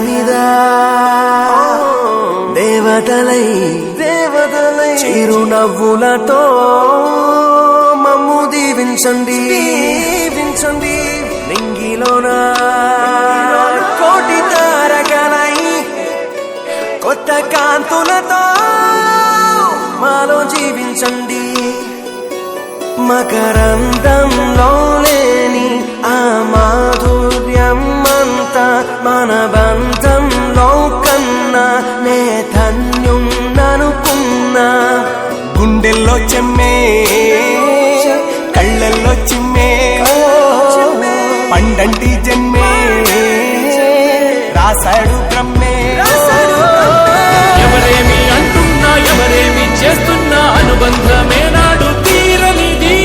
మీద దేవతలై చిరునవ్వులతో మమ్ము దీవించండి నింగిలోన కోటి తారకలై కొత్త కాంతులతో మాలో జీవించండి మకరందంలో లేని ఆ మాధుర్యం అంతా మన బంధంలో కన్నా నే ధన్యున్ననుకున్నా గుండెల్లో చెమ్మే కళ్ళల్లో చిమ్మే పండంటి జన్మే రాశాడు బ్రహ్మే ఎవరేమి అంటున్నా ఎవరేమి చేస్తున్నా అనుబంధమే నాడు తీరనిది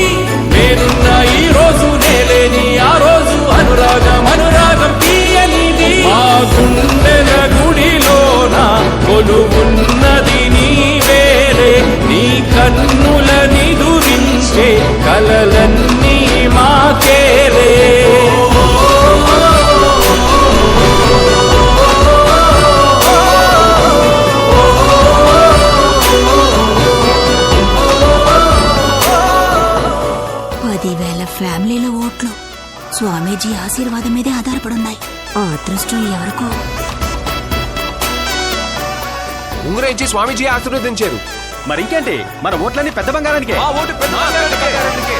నేనున్న ఈ రోజు నేలేని ఆ రోజు అనురాగం తీయనిది మా గుండెల గుడిలోన కొలువున్నది నీ వేరే నీ కన్నుల నిదురించే కలలన్నీ మాకేరే ఫ్యామిలీలో ఓట్లు స్వామీజీ ఆశీర్వాదం మీదే ఆధారపడున్నాయి. ఆ అదృష్టం ఎవరికో. ఉంగురించి స్వామీజీ ఆశీర్వదించారు. మరింకేంటి మన ఓట్లన్నీ పెద్ద బంగారానికే. ఓటు పెద్ద బంగారానికే.